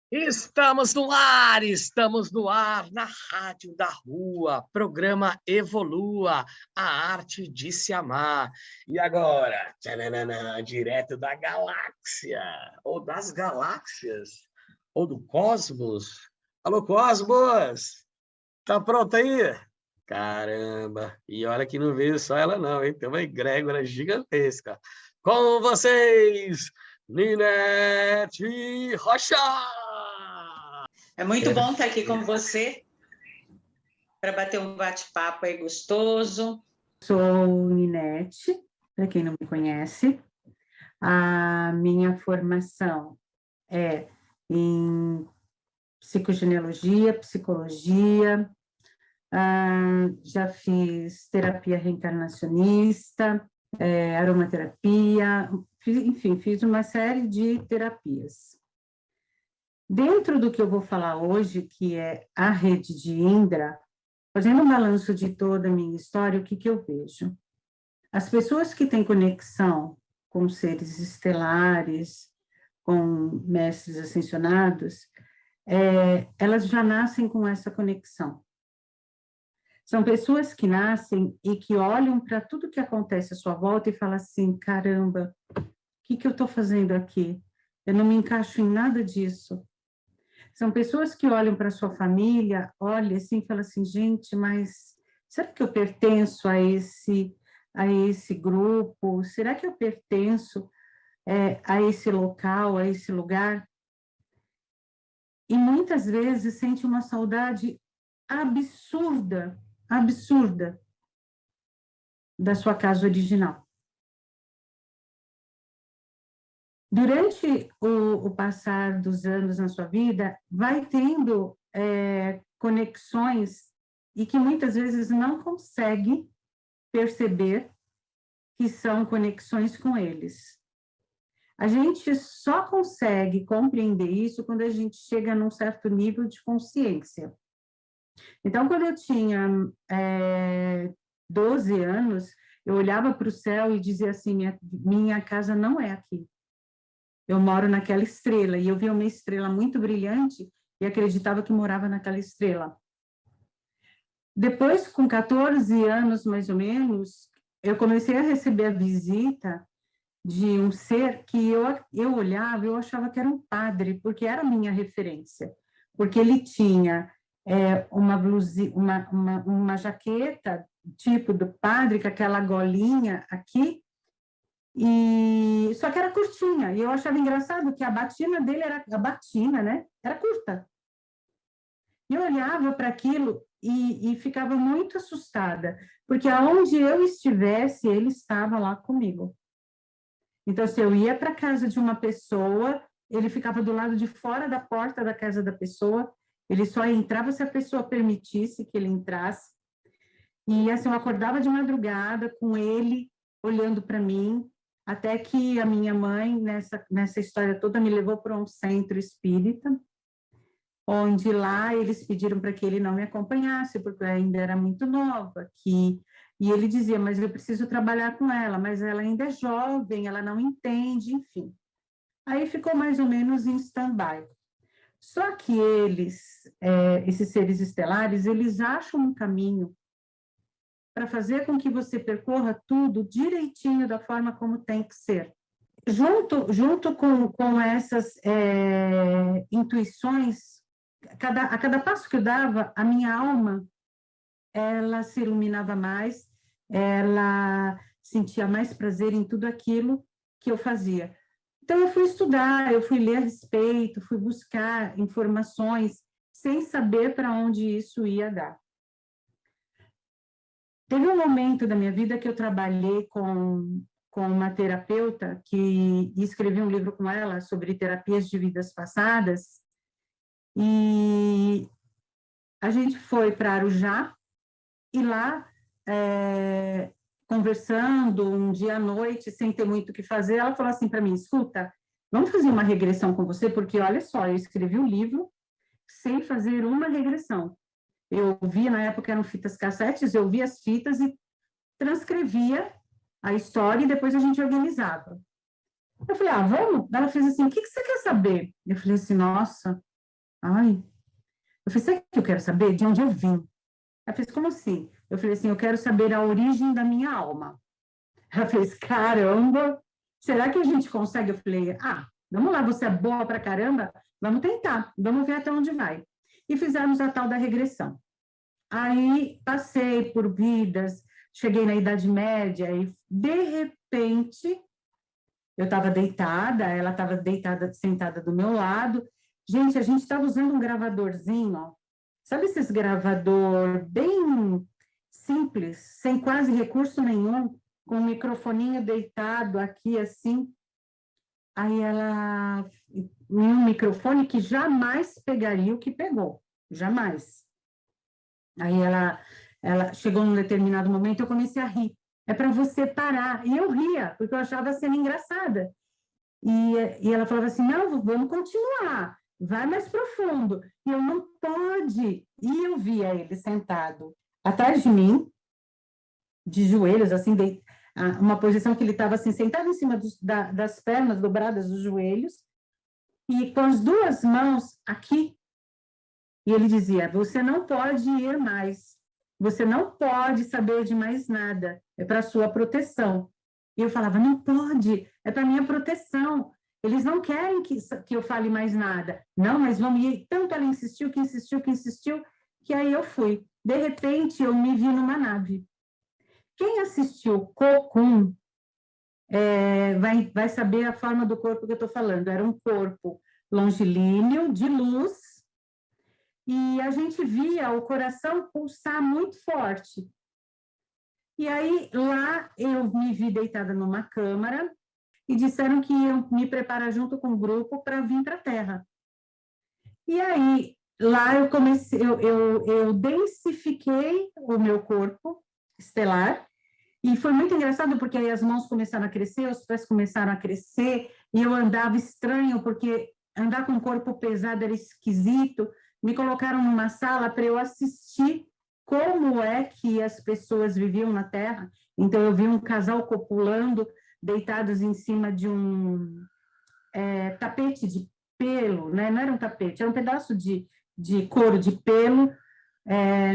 Estamos no ar, na Rádio da Rua, programa Evolua, a arte de se amar. E agora, tchananã, direto da galáxia, ou das galáxias, ou do cosmos. Alô, Cosmos, tá pronto aí? Caramba, e olha que não veio só ela não, hein? Tem uma egrégora gigantesca. Com vocês, Ninete Rocha! É muito bom estar aqui com você para bater um bate-papo aí gostoso. Sou Ninete, para quem não me conhece. A minha formação é em psicogenealogia, psicologia, já fiz terapia reencarnacionista, aromaterapia, enfim, fiz uma série de terapias. Dentro do que eu vou falar hoje, que é a rede de Indra, fazendo um balanço de toda a minha história, o que eu vejo? As pessoas que têm conexão com seres estelares, com mestres ascensionados, elas já nascem com essa conexão. São pessoas que nascem e que olham para tudo que acontece à sua volta e falam assim, caramba, o que eu estou fazendo aqui? Eu não me encaixo em nada disso. São pessoas que olham para a sua família, olham assim e falam assim, gente, mas será que eu pertenço a esse grupo? Será que eu pertenço a esse local, a esse lugar? E muitas vezes sente uma saudade absurda, absurda da sua casa original. Durante o passar dos anos na sua vida, vai tendo conexões e que muitas vezes não consegue perceber que são conexões com eles. A gente só consegue compreender isso quando a gente chega num certo nível de consciência. Então, quando eu tinha 12 anos, eu olhava para o céu e dizia assim, minha casa não é aqui. Eu moro naquela estrela, e eu via uma estrela muito brilhante e acreditava que morava naquela estrela. Depois, com 14 anos, mais ou menos, eu comecei a receber a visita de um ser que eu olhava, eu achava que era um padre, porque era a minha referência. Porque ele tinha uma jaqueta, tipo do padre, com aquela golinha aqui, e só que era curtinha, e eu achava engraçado que a batina dele era a batina, né? Era curta. E eu olhava para aquilo e ficava muito assustada, porque aonde eu estivesse, ele estava lá comigo. Então, se eu ia para a casa de uma pessoa, ele ficava do lado de fora da porta da casa da pessoa, ele só entrava se a pessoa permitisse que ele entrasse. E assim, eu acordava de madrugada com ele olhando para mim, até que a minha mãe, nessa história toda, me levou para um centro espírita, onde lá eles pediram para que ele não me acompanhasse, porque eu ainda era muito nova, e ele dizia, mas eu preciso trabalhar com ela, mas ela ainda é jovem, ela não entende, enfim. Aí ficou mais ou menos em stand-by. Só que esses seres estelares, eles acham um caminho para fazer com que você percorra tudo direitinho da forma como tem que ser. Junto com essas intuições, a cada passo que eu dava, a minha alma, ela se iluminava mais, ela sentia mais prazer em tudo aquilo que eu fazia. Então, eu fui estudar, eu fui ler a respeito, fui buscar informações, sem saber para onde isso ia dar. Teve um momento da minha vida que eu trabalhei com uma terapeuta que escrevi um livro com ela sobre terapias de vidas passadas, e a gente foi para Arujá, e lá, conversando um dia à noite, sem ter muito o que fazer, ela falou assim para mim, escuta, vamos fazer uma regressão com você, porque olha só, eu escrevi um livro sem fazer uma regressão. Eu via, na época eram fitas cassetes, eu via as fitas e transcrevia a história e depois a gente organizava. Eu falei, vamos? Ela fez assim, o que você quer saber? Eu falei assim, nossa, Ai, eu falei, sabe o que eu quero saber? De onde eu vim. Ela fez, como assim? Eu falei assim, eu quero saber a origem da minha alma. Ela fez, caramba, será que a gente consegue? Eu falei, vamos lá, você é boa pra caramba, vamos tentar, vamos ver até onde vai. E fizemos a tal da regressão. Aí passei por vidas, cheguei na Idade Média e, de repente, eu estava deitada, ela estava deitada, sentada do meu lado. Gente, a gente estava usando um gravadorzinho, ó. Sabe esses gravador bem simples, sem quase recurso nenhum, com um microfoninho deitado aqui assim. Aí ela, um microfone que jamais pegaria o que pegou, jamais. Aí ela chegou num determinado momento, eu comecei a rir. É para você parar. E eu ria, porque eu achava a cena engraçada. E ela falava assim, não, vamos continuar, vai mais profundo. E eu, não pode. E eu via ele sentado atrás de mim, de joelhos, assim, uma posição que ele estava assim, sentado em cima das pernas dobradas dos joelhos, e com as duas mãos aqui. E ele dizia, você não pode ir mais, você não pode saber de mais nada, é para sua proteção. E eu falava, não pode, é para minha proteção. Eles não querem que eu fale mais nada. Não, mas vamos ir. Tanto ela insistiu, que aí eu fui. De repente, eu me vi numa nave. Quem assistiu Cocoon vai saber a forma do corpo que eu estou falando. Era um corpo longilíneo, de luz, e a gente via o coração pulsar muito forte. E aí, lá, eu me vi deitada numa câmara e disseram que iam me preparar junto com o grupo para vir para a Terra. E aí, lá eu comecei, eu densifiquei o meu corpo estelar, e foi muito engraçado, porque aí as mãos começaram a crescer, os pés começaram a crescer, e eu andava estranho, porque andar com o corpo pesado era esquisito. Me colocaram numa sala para eu assistir como é que as pessoas viviam na Terra. Então, eu vi um casal copulando, deitados em cima de um tapete de pelo, né? Não era um tapete, era um pedaço de couro de pelo,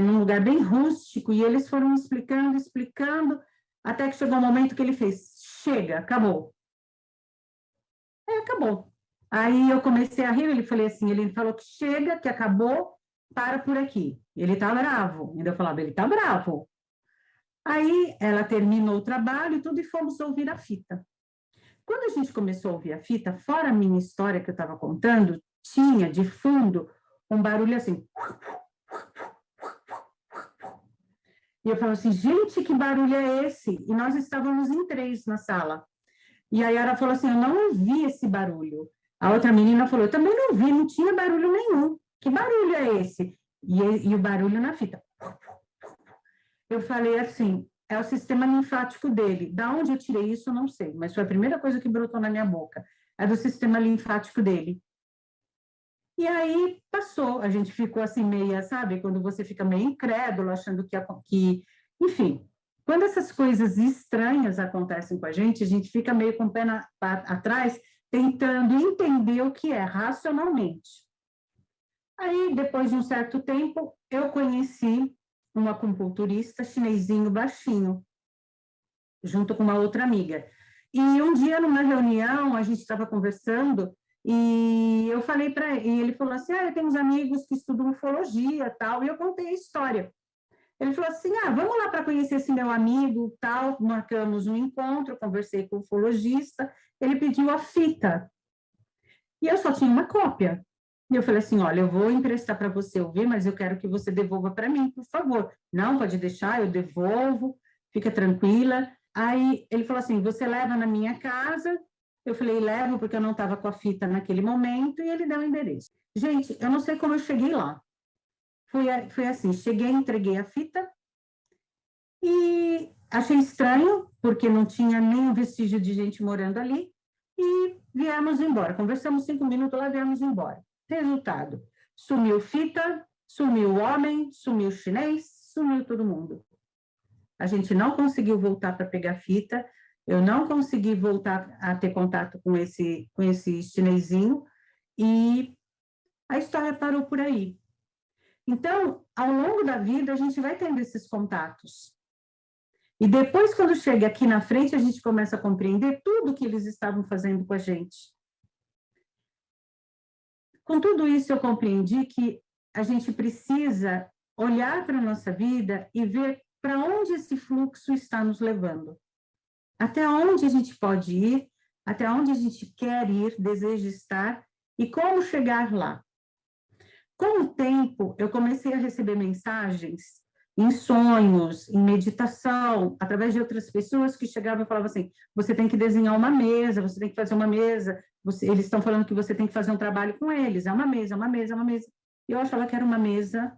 num lugar bem rústico, e eles foram explicando, até que chegou um momento que ele fez, chega, acabou. Acabou. Aí eu comecei a rir, ele falou que chega, que acabou, para por aqui. Ele está bravo. Ainda eu falava, ele está bravo. Aí ela terminou o trabalho e tudo, e fomos ouvir a fita. Quando a gente começou a ouvir a fita, fora a minha história que eu estava contando, tinha de fundo um barulho assim. E eu falava assim, gente, que barulho é esse? E nós estávamos em 3 na sala. E aí ela falou assim, eu não ouvi esse barulho. A outra menina falou, eu também não vi, não tinha barulho nenhum. Que barulho é esse? E o barulho na fita. Eu falei assim, é o sistema linfático dele. Da onde eu tirei isso, eu não sei, mas foi a primeira coisa que brotou na minha boca. É do sistema linfático dele. E aí passou, a gente ficou assim meia, sabe? Quando você fica meio incrédulo, achando que enfim, quando essas coisas estranhas acontecem com a gente fica meio com o pé atrás, tentando entender o que é racionalmente. Aí, depois de um certo tempo, eu conheci um acupunturista chinesinho baixinho, junto com uma outra amiga. E um dia, numa reunião, a gente estava conversando, e eu falei para ele, e ele falou assim, eu tenho uns amigos que estudam ufologia, tal, e eu contei a história. Ele falou assim, vamos lá para conhecer esse meu amigo, tal, marcamos um encontro, conversei com o ufologista, ele pediu a fita, e eu só tinha uma cópia. E eu falei assim, olha, eu vou emprestar para você ouvir, mas eu quero que você devolva para mim, por favor. Não, pode deixar, eu devolvo, fica tranquila. Aí ele falou assim, você leva na minha casa? Eu falei, levo, porque eu não estava com a fita naquele momento, e ele deu o endereço. Gente, eu não sei como eu cheguei lá. Foi assim, cheguei, entreguei a fita, e achei estranho, porque não tinha nenhum vestígio de gente morando ali, e viemos embora. Conversamos 5 minutos lá, viemos embora. Resultado, sumiu fita, sumiu o homem, sumiu o chinês, sumiu todo mundo. A gente não conseguiu voltar para pegar fita, eu não consegui voltar a ter contato com esse chinesinho, e a história parou por aí. Então, ao longo da vida, a gente vai tendo esses contatos. E depois, quando chega aqui na frente, a gente começa a compreender tudo que eles estavam fazendo com a gente. Com tudo isso, eu compreendi que a gente precisa olhar para a nossa vida e ver para onde esse fluxo está nos levando. Até onde a gente pode ir, até onde a gente quer ir, deseja estar, e como chegar lá. Com o tempo, eu comecei a receber mensagens em sonhos, em meditação, através de outras pessoas que chegavam e falavam assim, você tem que desenhar uma mesa, você tem que fazer uma mesa, eles estão falando que você tem que fazer um trabalho com eles, é uma mesa, é uma mesa, é uma mesa. E eu achava que era uma mesa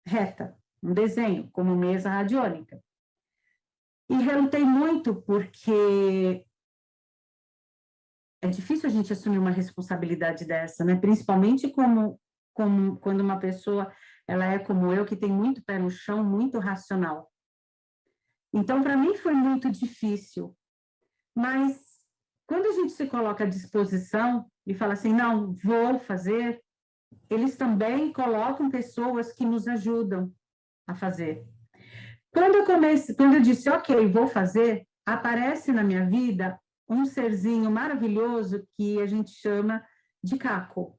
reta, um desenho, como mesa radiônica. E relutei muito, porque é difícil a gente assumir uma responsabilidade dessa, né? Principalmente quando uma pessoa, ela é como eu, que tem muito pé no chão, muito racional. Então, para mim foi muito difícil. Mas, quando a gente se coloca à disposição e fala assim, não, vou fazer, eles também colocam pessoas que nos ajudam a fazer. Quando eu disse, ok, vou fazer, aparece na minha vida um serzinho maravilhoso que a gente chama de Caco.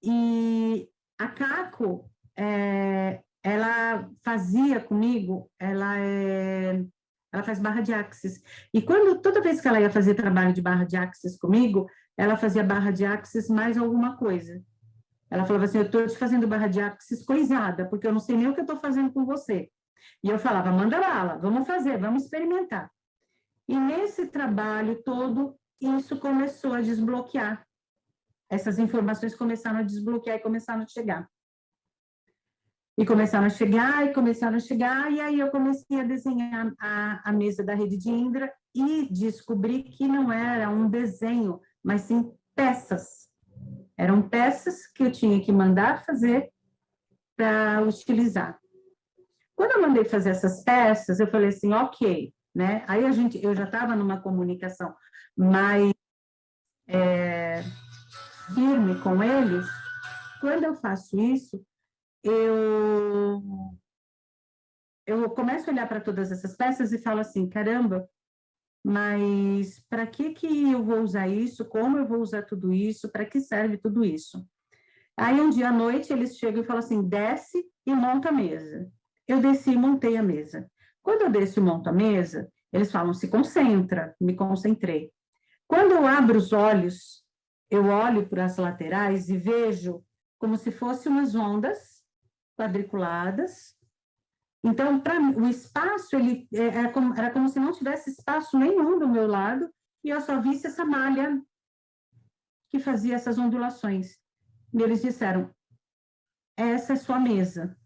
E a Caco, ela fazia comigo, ela faz barra de axis. E toda vez que ela ia fazer trabalho de barra de axis comigo, ela fazia barra de axis mais alguma coisa. Ela falava assim, eu estou te fazendo barra de axis coisada, porque eu não sei nem o que eu estou fazendo com você. E eu falava, manda bala, vamos fazer, vamos experimentar. E nesse trabalho todo, isso começou a desbloquear. Essas informações começaram a desbloquear e começaram a chegar. E começaram a chegar, e começaram a chegar, e aí eu comecei a desenhar a mesa da Rede de Indra e descobri que não era um desenho, mas sim peças. Eram peças que eu tinha que mandar fazer para utilizar. Quando eu mandei fazer essas peças, eu falei assim, ok, né? Aí eu já estava numa comunicação mais firme com eles. Quando eu faço isso, eu começo a olhar para todas essas peças e falo assim, caramba, mas para que eu vou usar isso? Como eu vou usar tudo isso? Para que serve tudo isso? Aí um dia à noite eles chegam e falam assim, desce e monta a mesa. Eu desci e montei a mesa. Quando eu desço e monto a mesa, eles falam, se concentra, me concentrei. Quando eu abro os olhos, eu olho para as laterais e vejo como se fossem umas ondas quadriculadas. Então, o espaço, era como se não tivesse espaço nenhum do meu lado, e eu só visse essa malha que fazia essas ondulações. E eles disseram, essa é sua mesa.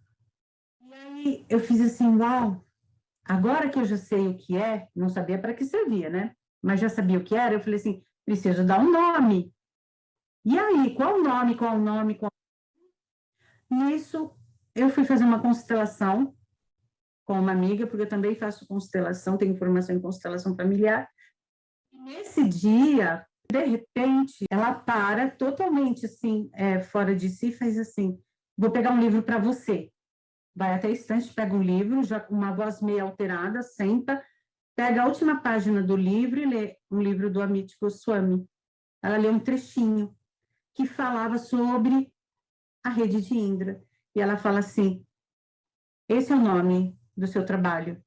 E aí eu fiz assim, uau, agora que eu já sei o que é, não sabia para que servia, né? Mas já sabia o que era, eu falei assim, preciso dar um nome. E aí, qual o nome, qual o nome, qual... Nisso, eu fui fazer uma constelação com uma amiga, porque eu também faço constelação, tenho formação em constelação familiar. E nesse dia, de repente, ela para totalmente assim, fora de si, faz assim, vou pegar um livro para você. Vai até a estante, pega um livro, já com uma voz meio alterada, senta, pega a última página do livro e lê um livro do Amit Goswami. Ela lê um trechinho que falava sobre a Rede de Indra. E ela fala assim, esse é o nome do seu trabalho.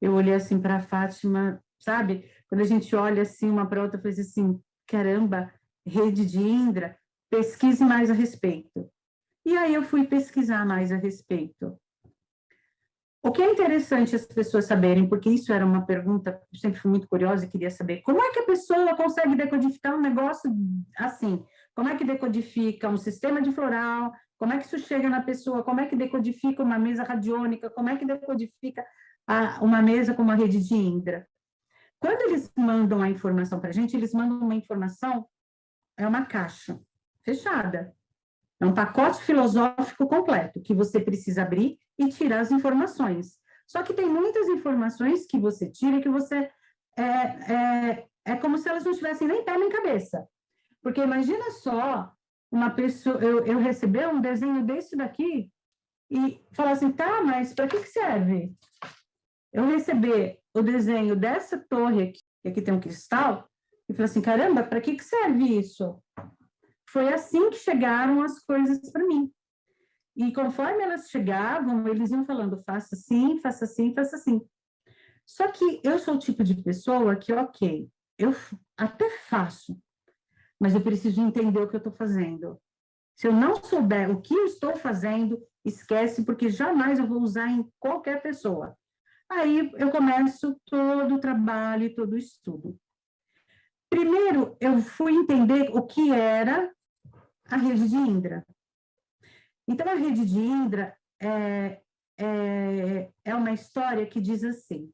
Eu olhei assim para a Fátima, sabe? Quando a gente olha assim uma para outra, faz assim, caramba, Rede de Indra, pesquise mais a respeito. E aí eu fui pesquisar mais a respeito. O que é interessante as pessoas saberem, porque isso era uma pergunta, eu sempre fui muito curiosa e queria saber, como é que a pessoa consegue decodificar um negócio assim? Como é que decodifica um sistema de floral? Como é que isso chega na pessoa? Como é que decodifica uma mesa radiônica? Como é que decodifica uma mesa com uma rede de Indra? Quando eles mandam a informação para a gente, eles mandam uma informação, é uma caixa fechada. É um pacote filosófico completo, que você precisa abrir e tirar as informações. Só que tem muitas informações que você tira que você... É como se elas não tivessem nem pé nem cabeça. Porque imagina só uma pessoa, eu receber um desenho desse daqui e falar assim, tá, mas para que serve? Eu receber o desenho dessa torre aqui, que aqui tem um cristal, e falar assim, caramba, para que serve isso? Foi assim que chegaram as coisas para mim. E conforme elas chegavam, eles iam falando, faça assim, faça assim, faça assim. Só que eu sou o tipo de pessoa que, ok, eu até faço, mas eu preciso entender o que eu estou fazendo. Se eu não souber o que eu estou fazendo, esquece, porque jamais eu vou usar em qualquer pessoa. Aí eu começo todo o trabalho e todo o estudo. Primeiro, eu fui entender o que era a rede de Indra. Então, a rede de Indra é uma história que diz assim: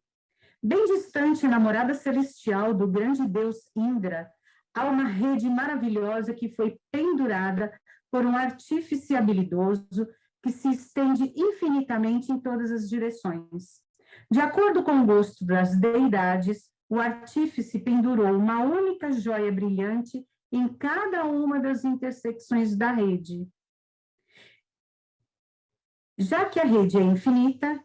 bem distante na morada celestial do grande deus Indra, há uma rede maravilhosa que foi pendurada por um artífice habilidoso que se estende infinitamente em todas as direções. De acordo com o gosto das deidades, o artífice pendurou uma única joia brilhante em cada uma das intersecções da rede. Já que a rede é infinita,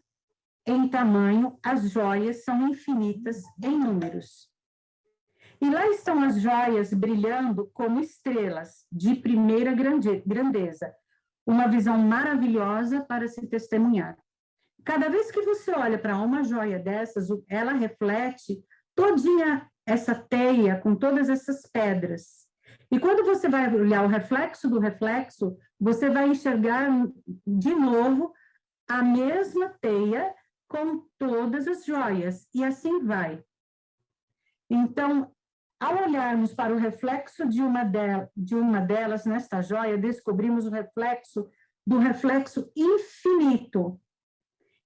em tamanho, as joias são infinitas em números. E lá estão as joias brilhando como estrelas de primeira grandeza, uma visão maravilhosa para se testemunhar. Cada vez que você olha para uma joia dessas, ela reflete todinha essa teia com todas essas pedras. E quando você vai olhar o reflexo do reflexo, você vai enxergar de novo a mesma teia com todas as joias, e assim vai. Então, ao olharmos para o reflexo de uma delas nesta joia, descobrimos o reflexo do reflexo infinito.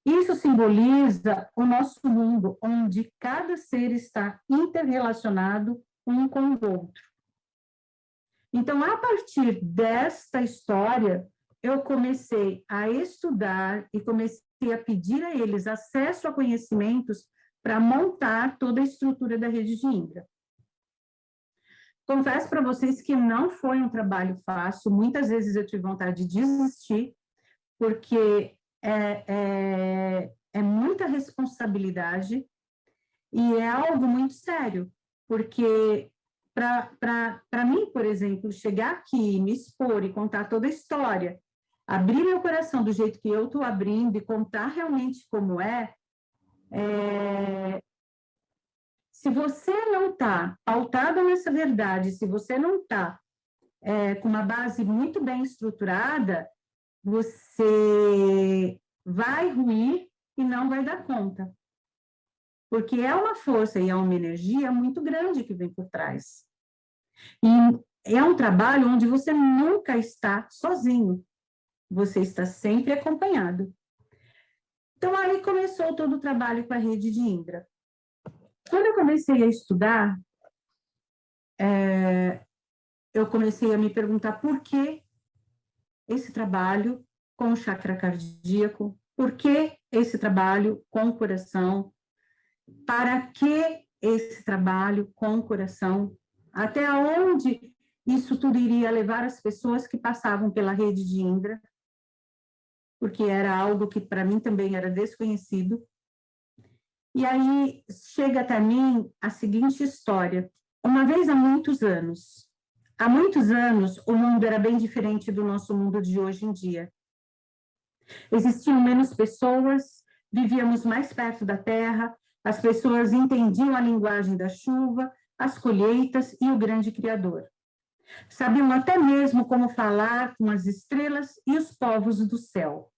Isso simboliza o nosso mundo, onde cada ser está interrelacionado um com o outro. Então, a partir desta história, eu comecei a estudar e comecei a pedir a eles acesso a conhecimentos para montar toda a estrutura da rede de Indra. Confesso para vocês que não foi um trabalho fácil, muitas vezes eu tive vontade de desistir, porque é muita responsabilidade e é algo muito sério, porque para mim, por exemplo, chegar aqui, me expor e contar toda a história, abrir meu coração do jeito que eu estou abrindo e contar realmente como se você não está pautado nessa verdade, se você não está com uma base muito bem estruturada, você vai ruir e não vai dar conta. Porque é uma força e é uma energia muito grande que vem por trás. E é um trabalho onde você nunca está sozinho. Você está sempre acompanhado. Então, aí começou todo o trabalho com a rede de Indra. Quando eu comecei a estudar, eu comecei a me perguntar por que esse trabalho com o chakra cardíaco, por que esse trabalho com o coração, para que esse trabalho com o coração, até onde isso tudo iria levar as pessoas que passavam pela rede de Indra, porque era algo que para mim também era desconhecido. E aí chega até mim a seguinte história. Uma vez há muitos anos, o mundo era bem diferente do nosso mundo de hoje em dia. Existiam menos pessoas, vivíamos mais perto da terra, as pessoas entendiam a linguagem da chuva, as colheitas e o grande Criador. Sabiam até mesmo como falar com as estrelas e os povos do céu.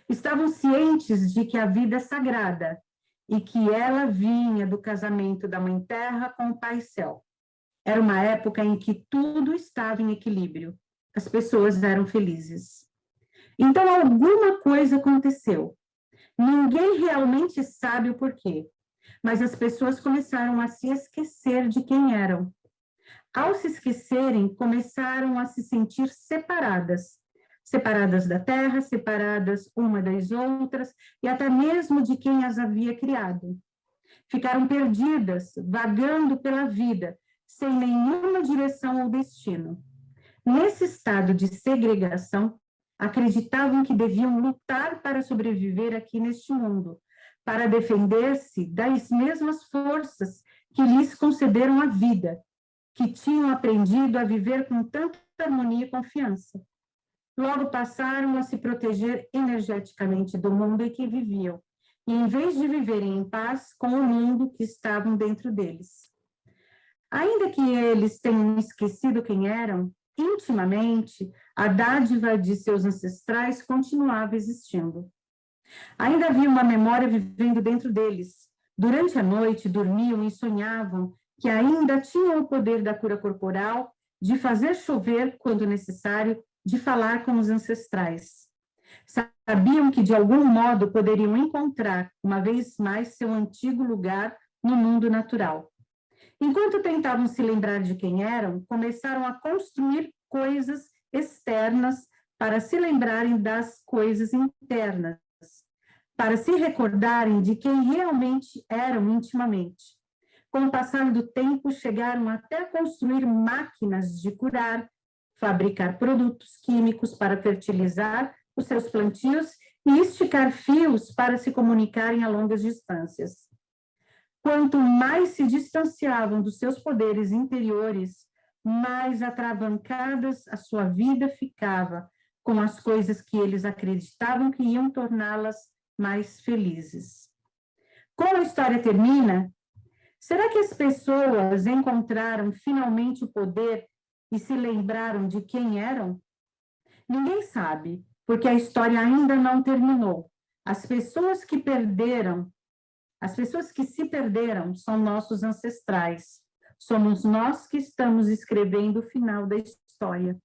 Estavam cientes de que a vida é sagrada e que ela vinha do casamento da Mãe Terra com o Pai Céu. Era uma época em que tudo estava em equilíbrio. As pessoas eram felizes. Então, alguma coisa aconteceu. Ninguém realmente sabe o porquê, mas as pessoas começaram a se esquecer de quem eram. Ao se esquecerem, começaram a se sentir separadas da terra, separadas uma das outras e até mesmo de quem as havia criado. Ficaram perdidas, vagando pela vida, sem nenhuma direção ou destino. Nesse estado de segregação, acreditavam que deviam lutar para sobreviver aqui neste mundo, para defender-se das mesmas forças que lhes concederam a vida, que tinham aprendido a viver com tanta harmonia e confiança. Logo passaram a se proteger energeticamente do mundo em que viviam, e em vez de viverem em paz com o mundo que estavam dentro deles. Ainda que eles tenham esquecido quem eram, intimamente, a dádiva de seus ancestrais continuava existindo. Ainda havia uma memória vivendo dentro deles. Durante a noite, dormiam e sonhavam que ainda tinham o poder da cura corporal, de fazer chover quando necessário, de falar com os ancestrais. Sabiam que, de algum modo, poderiam encontrar, uma vez mais, seu antigo lugar no mundo natural. Enquanto tentavam se lembrar de quem eram, começaram a construir coisas externas para se lembrarem das coisas internas, para se recordarem de quem realmente eram intimamente. Com o passar do tempo, chegaram até a construir máquinas de curar, fabricar produtos químicos para fertilizar os seus plantios e esticar fios para se comunicarem a longas distâncias. Quanto mais se distanciavam dos seus poderes interiores, mais atravancadas a sua vida ficava com as coisas que eles acreditavam que iam torná-las mais felizes. Como a história termina, será que as pessoas encontraram finalmente o poder e se lembraram de quem eram? Ninguém sabe, porque a história ainda não terminou. As pessoas que se perderam são nossos ancestrais. Somos nós que estamos escrevendo o final da história.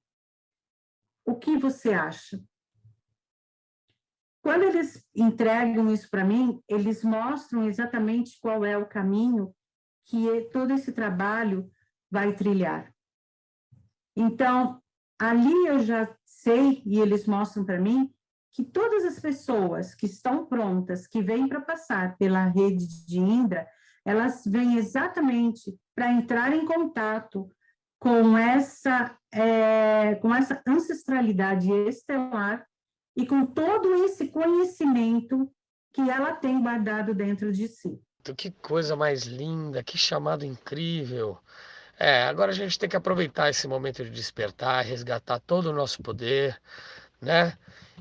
O que você acha? Quando eles entregam isso para mim, eles mostram exatamente qual é o caminho que todo esse trabalho vai trilhar. Então, ali eu já sei, e eles mostram para mim, que todas as pessoas que estão prontas, que vêm para passar pela rede de Indra, elas vêm exatamente para entrar em contato com essa ancestralidade estelar e com todo esse conhecimento que ela tem guardado dentro de si. Que coisa mais linda, que chamado incrível. Agora a gente tem que aproveitar esse momento de despertar, resgatar todo o nosso poder, né?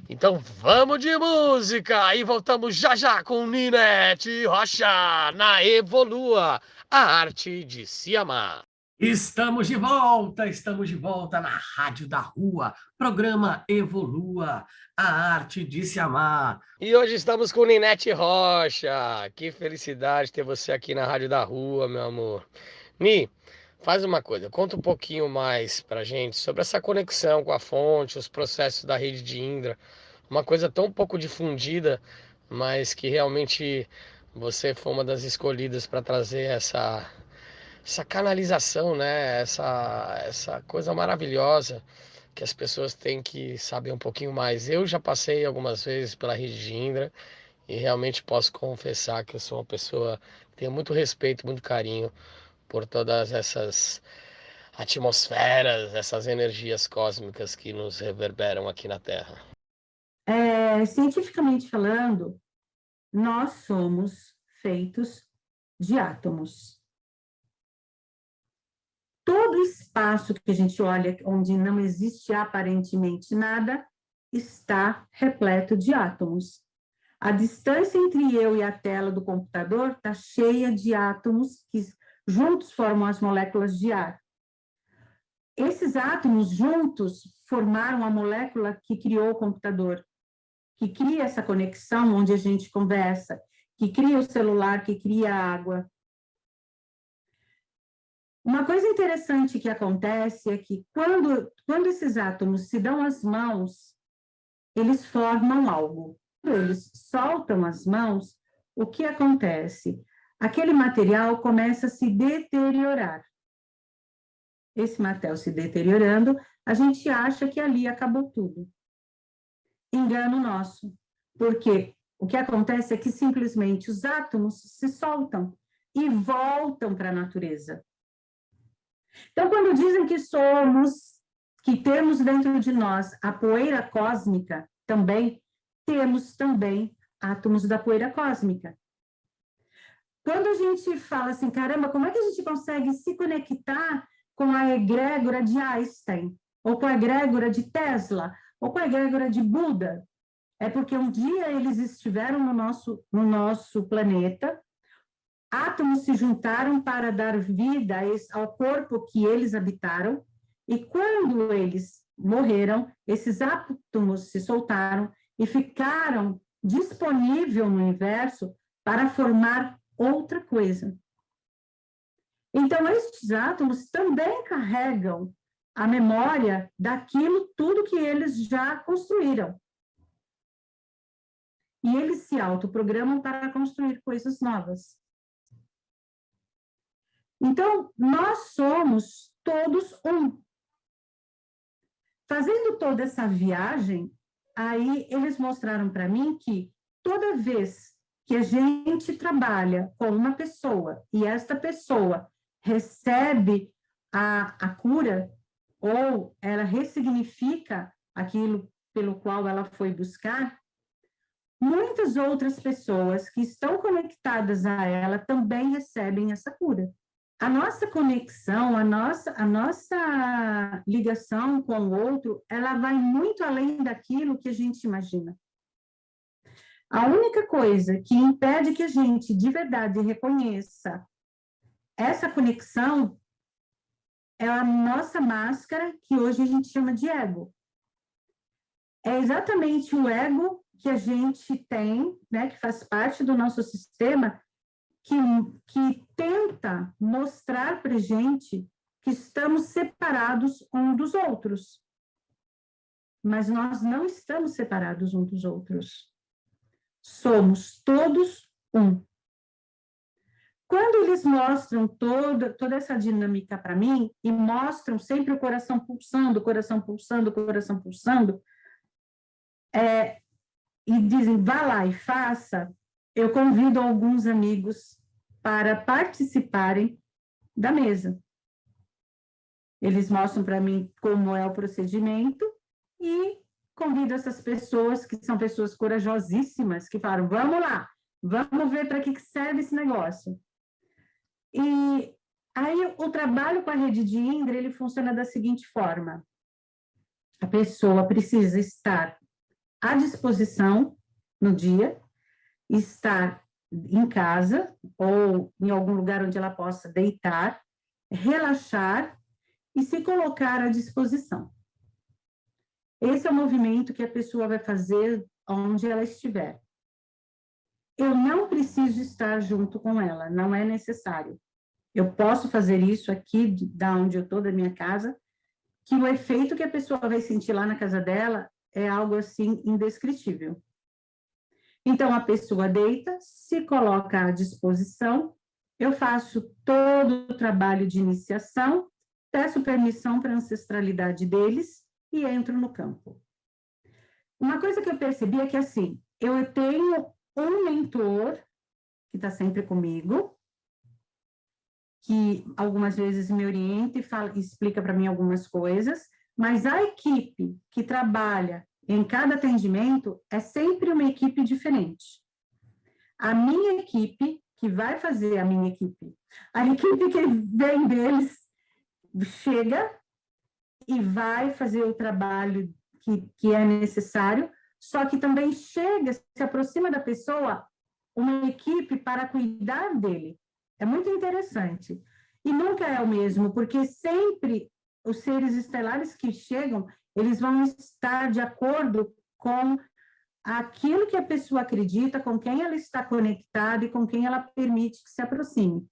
Então vamos de música e voltamos já já com Ninete Rocha na Evolua, a arte de se amar. Estamos de volta na Rádio da Rua, programa Evolua, a arte de se amar. E hoje estamos com Ninete Rocha. Que felicidade ter você aqui na Rádio da Rua, meu amor. Ni, faz uma coisa, conta um pouquinho mais pra gente sobre essa conexão com a fonte, os processos da rede de Indra, uma coisa tão pouco difundida, mas que realmente você foi uma das escolhidas para trazer essa canalização, né? Essa coisa maravilhosa que as pessoas têm que saber um pouquinho mais. Eu já passei algumas vezes pela rede de Indra e realmente posso confessar que eu sou uma pessoa que tem muito respeito, muito carinho por todas essas atmosferas, essas energias cósmicas que nos reverberam aqui na Terra. Cientificamente falando, nós somos feitos de átomos. Todo espaço que a gente olha, onde não existe aparentemente nada, está repleto de átomos. A distância entre eu e a tela do computador está cheia de átomos que juntos formam as moléculas de ar. Esses átomos juntos formaram a molécula que criou o computador, que cria essa conexão onde a gente conversa, que cria o celular, que cria a água. Uma coisa interessante que acontece é que quando esses átomos se dão as mãos, eles formam algo. Quando eles soltam as mãos, o que acontece? Aquele material começa a se deteriorar. Esse material se deteriorando, a gente acha que ali acabou tudo. Engano nosso, porque o que acontece é que simplesmente os átomos se soltam e voltam para a natureza. Então, quando dizem que somos que temos dentro de nós a poeira cósmica, também temos também átomos da poeira cósmica. Quando a gente fala assim, caramba, como é que a gente consegue se conectar com a egrégora de Einstein, ou com a egrégora de Tesla, ou com a egrégora de Buda? É porque um dia eles estiveram no nosso planeta, átomos se juntaram para dar vida ao corpo que eles habitaram, e quando eles morreram, esses átomos se soltaram e ficaram disponíveis no universo para formar outra coisa. Então, estes átomos também carregam a memória daquilo tudo que eles já construíram. E eles se autoprogramam para construir coisas novas. Então, nós somos todos um. Fazendo toda essa viagem, aí eles mostraram para mim que toda vez que a gente trabalha com uma pessoa e esta pessoa recebe a cura, ou ela ressignifica aquilo pelo qual ela foi buscar, muitas outras pessoas que estão conectadas a ela também recebem essa cura. A nossa conexão, a nossa ligação com o outro, ela vai muito além daquilo que a gente imagina. A única coisa que impede que a gente, de verdade, reconheça essa conexão é a nossa máscara, que hoje a gente chama de ego. É exatamente o ego que a gente tem, né, que faz parte do nosso sistema, que tenta mostrar para a gente que estamos separados um dos outros. Mas nós não estamos separados um dos outros. Somos todos um. Quando eles mostram toda essa dinâmica para mim, e mostram sempre o coração pulsando, coração pulsando, coração pulsando, e dizem, vá lá e faça, eu convido alguns amigos para participarem da mesa. Eles mostram para mim como é o procedimento e convido essas pessoas, que são pessoas corajosíssimas, que falam, vamos lá, vamos ver para que serve esse negócio. E aí o trabalho com a rede de Indra, ele funciona da seguinte forma. A pessoa precisa estar à disposição no dia, estar em casa ou em algum lugar onde ela possa deitar, relaxar e se colocar à disposição. Esse é o movimento que a pessoa vai fazer onde ela estiver. Eu não preciso estar junto com ela, não é necessário. Eu posso fazer isso aqui, da onde eu estou, da minha casa, que o efeito que a pessoa vai sentir lá na casa dela é algo assim indescritível. Então, a pessoa deita, se coloca à disposição, eu faço todo o trabalho de iniciação, peço permissão para a ancestralidade deles e entro no campo. Uma coisa que eu percebi é que, assim, eu tenho um mentor que está sempre comigo, que algumas vezes me orienta e explica para mim algumas coisas, mas a equipe que trabalha em cada atendimento é sempre uma equipe diferente. A minha equipe, que vai fazer a minha equipe, a equipe que vem deles, chega e vai fazer o trabalho que é necessário, só que também chega, se aproxima da pessoa, uma equipe para cuidar dele. É muito interessante. E nunca é o mesmo, porque sempre os seres estelares que chegam, eles vão estar de acordo com aquilo que a pessoa acredita, com quem ela está conectada e com quem ela permite que se aproxime.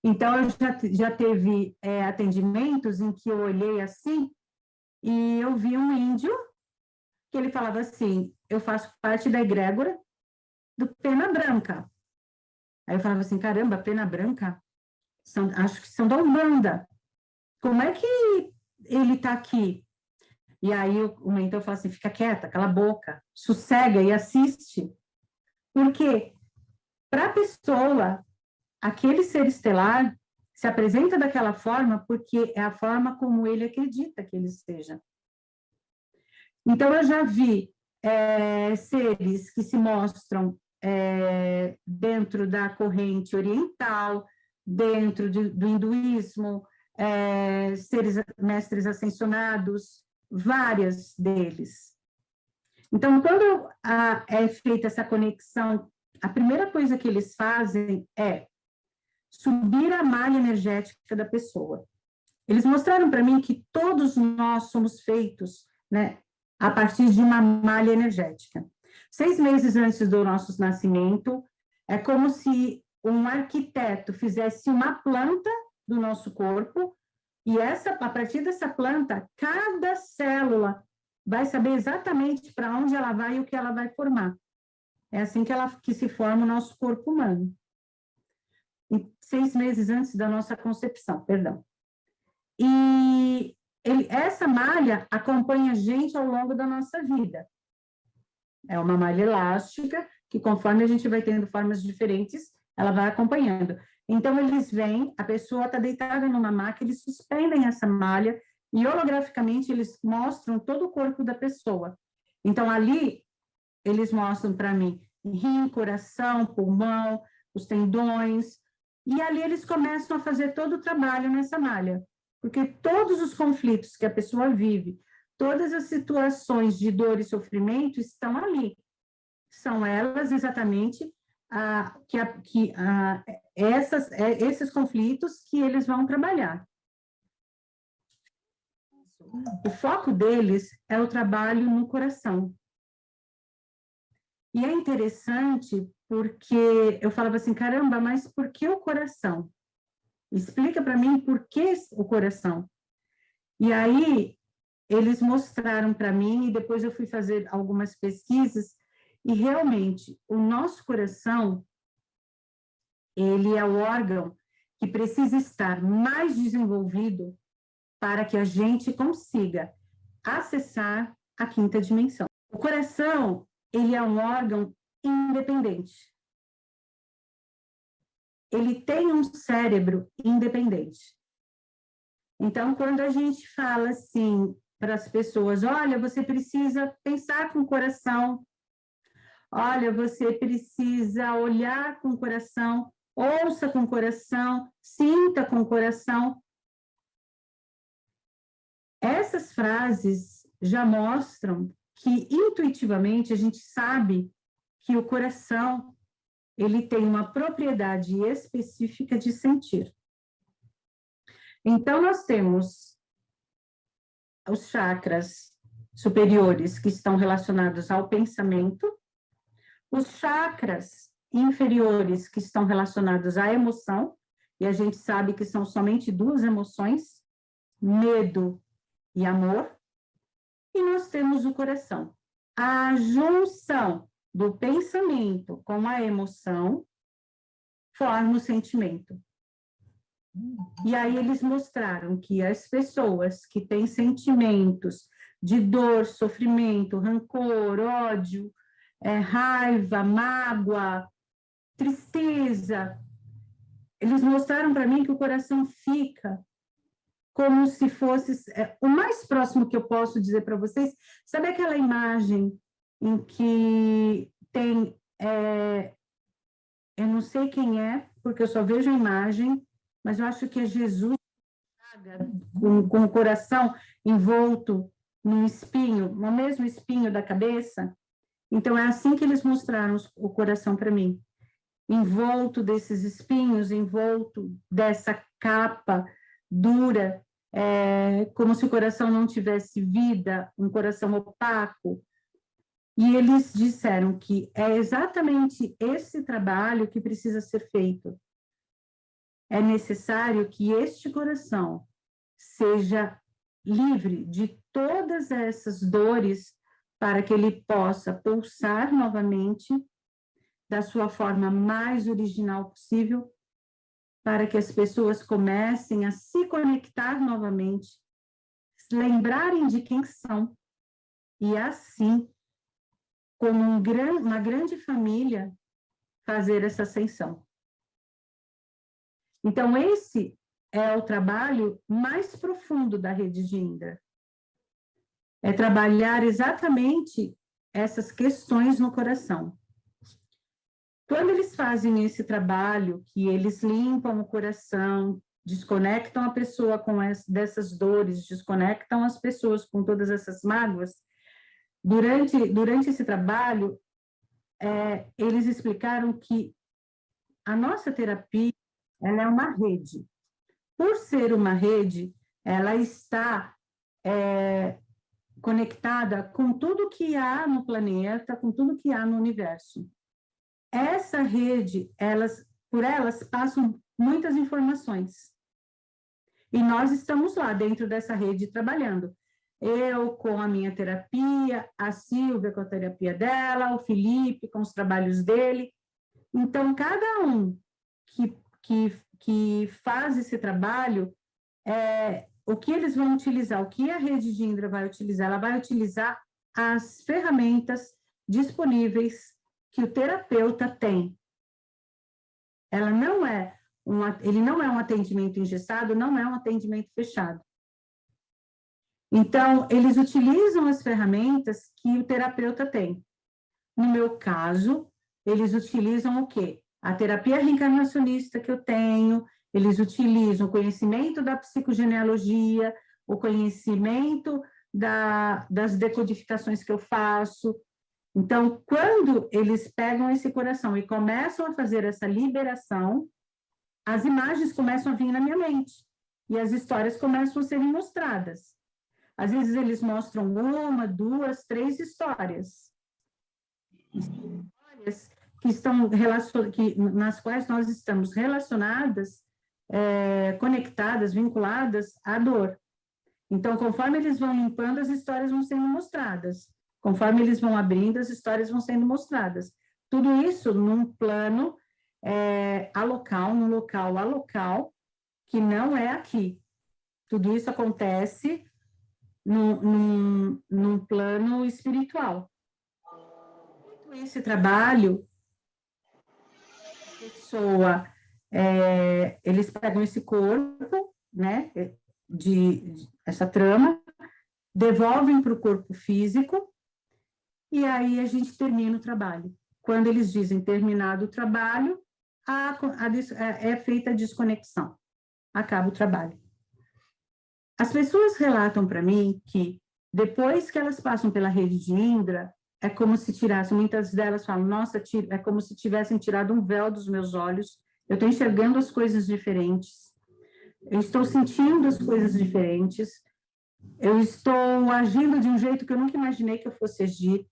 Então, eu já teve atendimentos em que eu olhei assim e eu vi um índio que ele falava assim, eu faço parte da egrégora do Pena Branca. Aí eu falava assim, caramba, Pena Branca? Acho que são da Umbanda. Como é que ele está aqui? E aí o mentor fala assim, fica quieta, cala a boca, sossega e assiste. Porque para a pessoa, aquele ser estelar, se apresenta daquela forma porque é a forma como ele acredita que ele seja. Então, eu já vi seres que se mostram dentro da corrente oriental, dentro do hinduísmo, seres mestres ascensionados, várias deles. Então, quando é feita essa conexão, a primeira coisa que eles fazem é subir a malha energética da pessoa. Eles mostraram para mim que todos nós somos feitos, né, a partir de uma malha energética. 6 meses antes do nosso nascimento, é como se um arquiteto fizesse uma planta do nosso corpo, e a partir dessa planta, cada célula vai saber exatamente para onde ela vai e o que ela vai formar. É assim que se forma o nosso corpo humano. 6 meses antes da nossa concepção, perdão. E essa malha acompanha a gente ao longo da nossa vida. É uma malha elástica, que conforme a gente vai tendo formas diferentes, ela vai acompanhando. Então, eles vêm, a pessoa está deitada numa maca, eles suspendem essa malha e, holograficamente, eles mostram todo o corpo da pessoa. Então, ali, eles mostram para mim rim, coração, pulmão, os tendões, e ali eles começam a fazer todo o trabalho nessa malha, porque todos os conflitos que a pessoa vive, todas as situações de dor e sofrimento estão ali. São elas exatamente esses conflitos que eles vão trabalhar. O foco deles é o trabalho no coração. E é interessante porque eu falava assim, caramba, mas por que o coração? Explica para mim por que o coração. E aí, eles mostraram para mim, e depois eu fui fazer algumas pesquisas, e realmente, o nosso coração, ele é o órgão que precisa estar mais desenvolvido para que a gente consiga acessar a 5ª dimensão. O coração, ele é um órgão independente. Ele tem um cérebro independente. Então, quando a gente fala assim para as pessoas, olha, você precisa pensar com o coração, olha, você precisa olhar com o coração, ouça com o coração, sinta com o coração. Essas frases já mostram que, intuitivamente, a gente sabe que o coração ele tem uma propriedade específica de sentir. Então, nós temos os chakras superiores que estão relacionados ao pensamento, os chakras inferiores que estão relacionados à emoção, e a gente sabe que são somente 2 emoções, medo e amor, e nós temos o coração. A junção do pensamento com a emoção forma o sentimento. E aí eles mostraram que as pessoas que têm sentimentos de dor, sofrimento, rancor, ódio, raiva, mágoa, tristeza, eles mostraram para mim que o coração fica como se fosse o mais próximo que eu posso dizer para vocês. Sabe aquela imagem em que tem, eu não sei quem é, porque eu só vejo a imagem, mas eu acho que é Jesus com o coração envolto num espinho, no mesmo espinho da cabeça. Então, é assim que eles mostraram o coração para mim. Envolto desses espinhos, envolto dessa capa dura, como se o coração não tivesse vida, um coração opaco. E eles disseram que é exatamente esse trabalho que precisa ser feito. É necessário que este coração seja livre de todas essas dores para que ele possa pulsar novamente da sua forma mais original possível, para que as pessoas comecem a se conectar novamente, lembrarem de quem são, e assim, como uma grande família, fazer essa ascensão. Então, esse é o trabalho mais profundo da rede de Indra. É trabalhar exatamente essas questões no coração. Quando eles fazem esse trabalho, que eles limpam o coração, desconectam a pessoa com dessas dores, desconectam as pessoas com todas essas mágoas, durante esse trabalho, eles explicaram que a nossa terapia, ela é uma rede. Por ser uma rede, ela está conectada com tudo que há no planeta, com tudo que há no universo. Essa rede, por elas passam muitas informações. E nós estamos lá dentro dessa rede trabalhando. Eu com a minha terapia, a Silvia com a terapia dela, o Felipe com os trabalhos dele. Então, cada um que faz esse trabalho, o que eles vão utilizar, o que a rede de Indra vai utilizar? Ela vai utilizar as ferramentas disponíveis que o terapeuta tem. Ele não é um atendimento engessado, não é um atendimento fechado. Então, eles utilizam as ferramentas que o terapeuta tem. No meu caso, eles utilizam o quê? A terapia reencarnacionista que eu tenho, eles utilizam o conhecimento da psicogenealogia, o conhecimento das decodificações que eu faço. Então, quando eles pegam esse coração e começam a fazer essa liberação, as imagens começam a vir na minha mente e as histórias começam a ser mostradas. Às vezes eles mostram 1, 2, 3 histórias. Histórias que estão nas quais nós estamos relacionadas, conectadas, vinculadas à dor. Então, conforme eles vão limpando, as histórias vão sendo mostradas. Conforme eles vão abrindo, as histórias vão sendo mostradas. Tudo isso num plano num local alocal, que não é aqui. Tudo isso acontece num plano espiritual. Esse trabalho, a pessoa, eles pegam esse corpo, né, essa trama, devolvem para o corpo físico, e aí a gente termina o trabalho. Quando eles dizem terminado o trabalho, é feita a desconexão. Acaba o trabalho. As pessoas relatam para mim que, depois que elas passam pela rede de Indra, é como se tirassem, muitas delas falam, nossa, é como se tivessem tirado um véu dos meus olhos, eu estou enxergando as coisas diferentes, eu estou sentindo as coisas diferentes, eu estou agindo de um jeito que eu nunca imaginei que eu fosse agir.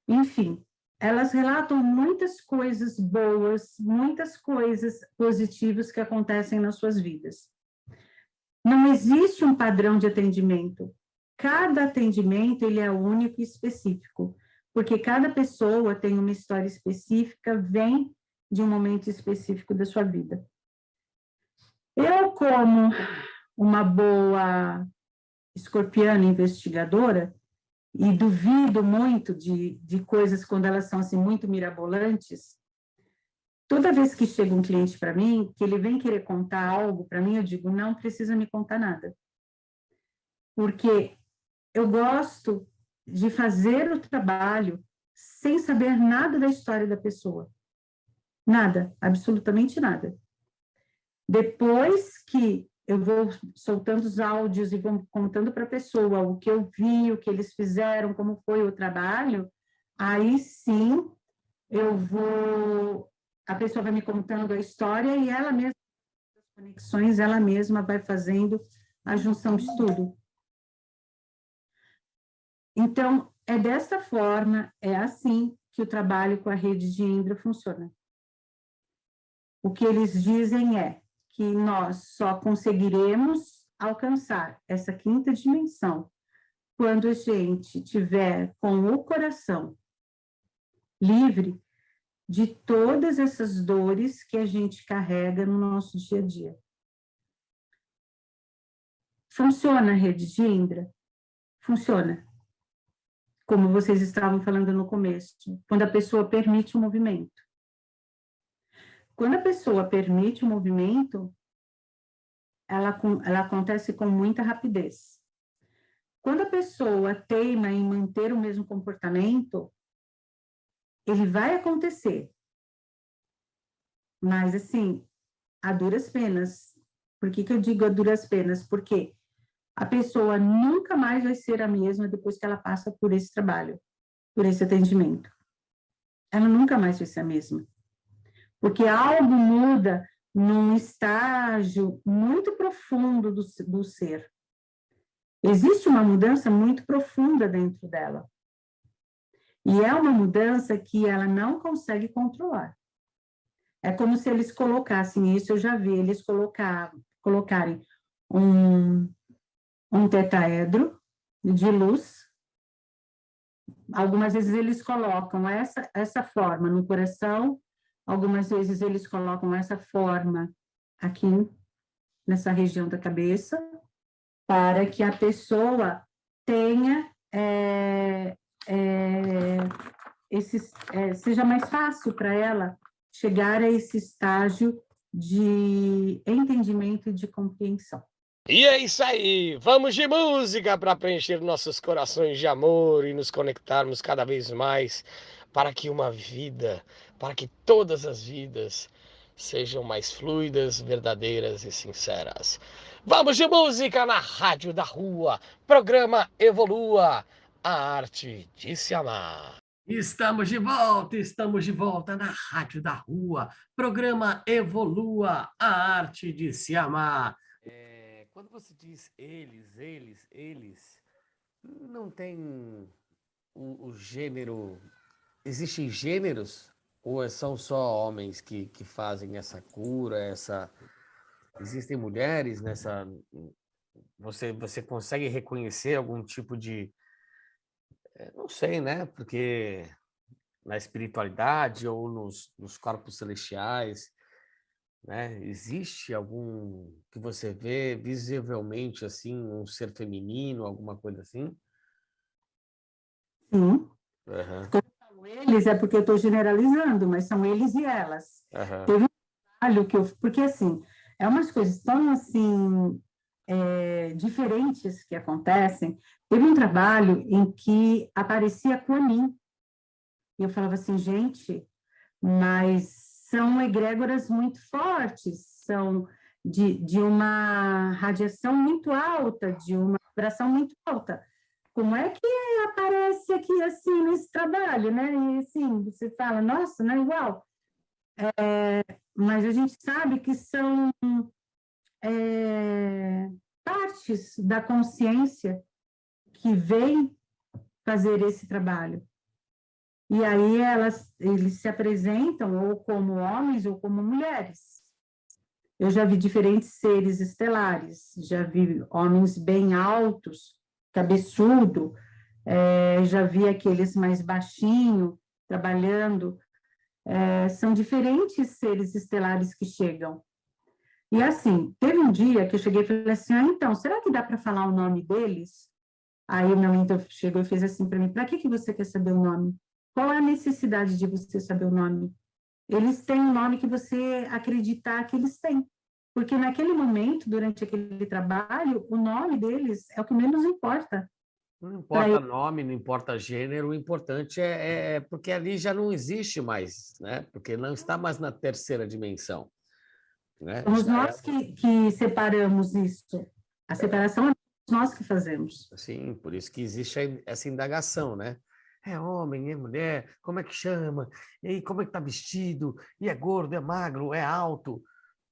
Enfim, elas relatam muitas coisas boas, muitas coisas positivas que acontecem nas suas vidas. Não existe um padrão de atendimento. Cada atendimento ele é único e específico, porque cada pessoa tem uma história específica, vem de um momento específico da sua vida. Eu, como uma boa escorpiana investigadora, e duvido muito de coisas quando elas são assim, muito mirabolantes, toda vez que chega um cliente para mim, que ele vem querer contar algo para mim, eu digo, não precisa me contar nada. Porque eu gosto de fazer o trabalho sem saber nada da história da pessoa. Nada, absolutamente nada. Depois que eu vou soltando os áudios e vou contando para a pessoa o que eu vi, o que eles fizeram, como foi o trabalho, aí sim a pessoa vai me contando a história e ela mesma, as conexões, ela mesma vai fazendo a junção de tudo. Então, é dessa forma, é assim que o trabalho com a rede de Indra funciona. O que eles dizem é que nós só conseguiremos alcançar essa quinta dimensão quando a gente tiver com o coração livre de todas essas dores que a gente carrega no nosso dia a dia. Funciona a rede de Indra? Funciona. Como vocês estavam falando no começo, quando a pessoa permite o movimento. Quando a pessoa permite o movimento, ela acontece com muita rapidez. Quando a pessoa teima em manter o mesmo comportamento, ele vai acontecer, mas assim, a duras penas. Por que eu digo a duras penas? Porque a pessoa nunca mais vai ser a mesma depois que ela passa por esse trabalho, por esse atendimento. Ela nunca mais vai ser a mesma. Porque algo muda num estágio muito profundo do ser. Existe uma mudança muito profunda dentro dela. E é uma mudança que ela não consegue controlar. É como se eles colocassem, isso eu já vi, eles colocarem um tetraedro de luz. Algumas vezes eles colocam essa forma no coração, algumas vezes eles colocam essa forma aqui nessa região da cabeça, para que a pessoa tenha seja mais fácil para ela chegar a esse estágio de entendimento e de compreensão. E é isso aí, vamos de música para preencher nossos corações de amor e nos conectarmos cada vez mais para que todas as vidas sejam mais fluidas, verdadeiras e sinceras. Vamos de música na Rádio da Rua, programa Evolua, a arte de se amar. Estamos de volta na Rádio da Rua, programa Evolua, a arte de se amar. Quando você diz eles, não tem o gênero. Existem gêneros? Ou são só homens que fazem essa cura, Existem mulheres nessa. Você consegue reconhecer algum tipo de. Não sei, né? Porque na espiritualidade ou nos corpos celestiais, né? Existe algum que você vê visivelmente assim, um ser feminino, alguma coisa assim? Sim. Aham, Quando eu falo eles, é porque eu estou generalizando, mas são eles e elas. aham, Teve um trabalho que eu... Porque, assim, é umas coisas tão, assim, diferentes que acontecem. Teve um trabalho em que aparecia Kuan. E eu falava assim, gente, mas são egrégoras muito fortes, são de uma radiação muito alta, de uma vibração muito alta. Como é que aparece aqui assim nesse trabalho, né? E assim, você fala, nossa, não é igual. Mas a gente sabe que são partes da consciência que vêm fazer esse trabalho. E aí eles se apresentam ou como homens ou como mulheres. Eu já vi diferentes seres estelares, já vi homens bem altos, cabeçudo, já vi aqueles mais baixinho, trabalhando. São diferentes seres estelares que chegam. E assim, teve um dia que eu cheguei e falei assim, então, será que dá para falar o nome deles? Aí o meu mentor chegou e fez assim para mim, para que você quer saber o nome? Qual é a necessidade de você saber o nome? Eles têm o nome que você acreditar que eles têm. Porque naquele momento, durante aquele trabalho, o nome deles é o que menos importa. Não importa nome, não importa gênero, o importante é porque ali já não existe mais, né? Porque não está mais na terceira dimensão, né? Somos Já é nós que separamos isso. A separação é nós que fazemos. assim, por isso que existe essa indagação, né? É homem, é mulher, como é que chama? E aí, como é que tá vestido? E é gordo, é magro, é alto,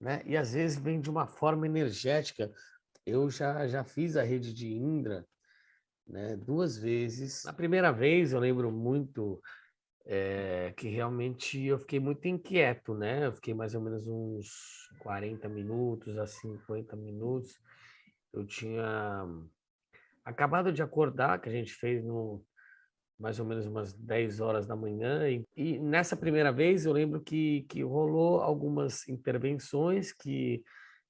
né? E às vezes vem de uma forma energética. Eu já fiz a rede de Indra, né, 2 vezes. Na primeira vez eu lembro muito que realmente eu fiquei muito inquieto, né? Eu fiquei mais ou menos uns 40 minutos a 50 minutos. Eu tinha acabado de acordar, que a gente fez no mais ou menos umas 10 horas da manhã. E nessa primeira vez eu lembro que rolou algumas intervenções, que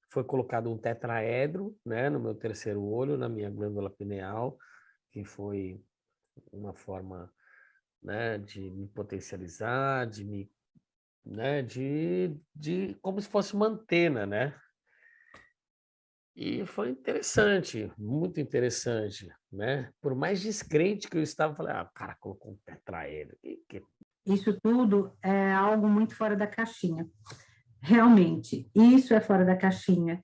foi colocado um tetraedro, né, no meu terceiro olho, na minha glândula pineal, que foi uma forma, né, de me potencializar, né, de como se fosse uma antena, né? E foi interessante, muito interessante, né? Por mais descrente que eu estava, eu falei, o cara colocou um tetraedro. Isso tudo é algo muito fora da caixinha. Realmente, isso é fora da caixinha.